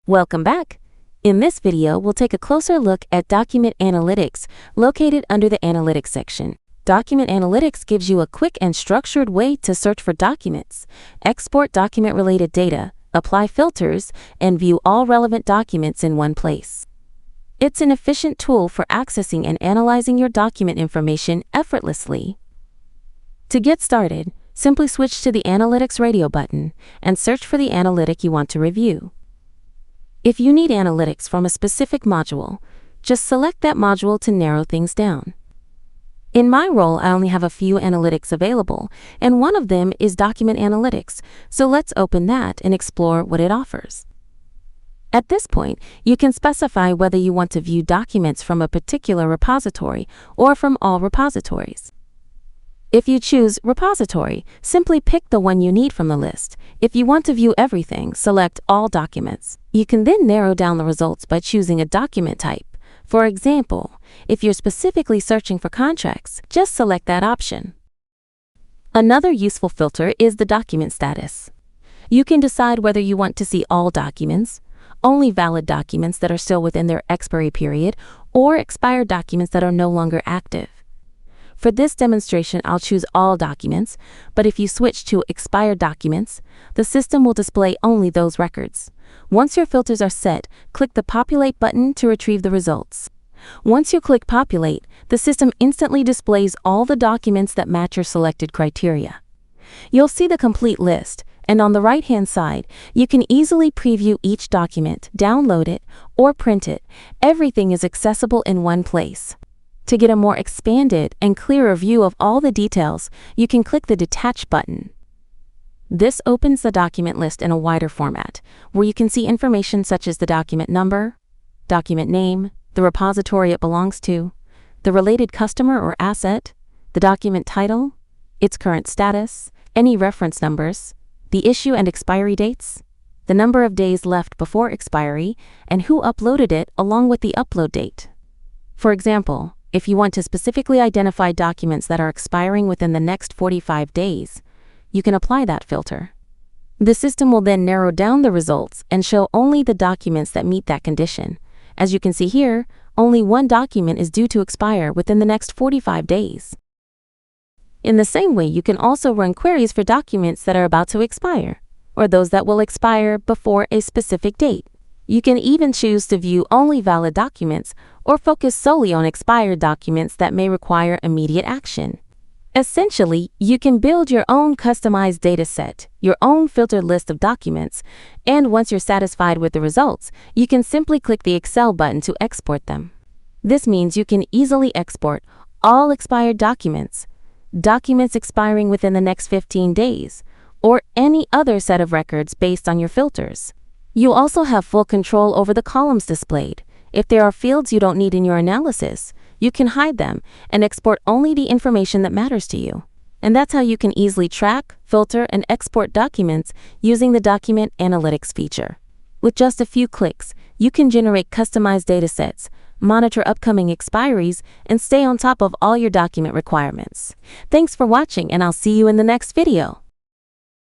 Welcome back. In this video, we'll take a closer look at Document Analytics, located under the Analytics section. Document Analytics gives you a quick and structured way to search for documents, export document-related data, apply filters, and view all relevant documents in one place. It's an efficient tool for accessing and analyzing your document information effortlessly. To get started, simply switch to the Analytics radio button and search for the analytic you want to review. If you need analytics from a specific module, just select that module to narrow things down. In my role, I only have a few analytics available, and one of them is Document Analytics, so let's open that and explore what it offers. At this point, you can specify whether you want to view documents from a particular repository or from all repositories. If you choose Repository, simply pick the one you need from the list. If you want to view everything, select All Documents. You can then narrow down the results by choosing a document type. For example, if you're specifically searching for contracts, just select that option. Another useful filter is the document status. You can decide whether you want to see all documents, only valid documents that are still within their expiry period, or expired documents that are no longer active. For this demonstration, I'll choose all documents, but if you switch to expired documents, the system will display only those records. Once your filters are set, click the Populate button to retrieve the results. Once you click Populate, the system instantly displays all the documents that match your selected criteria. You'll see the complete list, and on the right-hand side, you can easily preview each document, download it, or print it. Everything is accessible in one place. To get a more expanded and clearer view of all the details, you can click the Detach button. This opens the document list in a wider format, where you can see information such as the document number, document name, the repository it belongs to, the related customer or asset, the document title, its current status, any reference numbers, the issue and expiry dates, the number of days left before expiry, and who uploaded it along with the upload date. For example, if you want to specifically identify documents that are expiring within the next 45 days, you can apply that filter. The system will then narrow down the results and show only the documents that meet that condition. As you can see here, only one document is due to expire within the next 45 days. In the same way, you can also run queries for documents that are about to expire, or those that will expire before a specific date. You can even choose to view only valid documents or focus solely on expired documents that may require immediate action. Essentially, you can build your own customized data set, your own filtered list of documents, and once you're satisfied with the results, you can simply click the Excel button to export them. This means you can easily export all expired documents, documents expiring within the next 15 days, or any other set of records based on your filters. You also have full control over the columns displayed. If there are fields you don't need in your analysis, you can hide them and export only the information that matters to you. And that's how you can easily track, filter, and export documents using the Document Analytics feature. With just a few clicks, you can generate customized datasets, monitor upcoming expiries, and stay on top of all your document requirements. Thanks for watching, and I'll see you in the next video.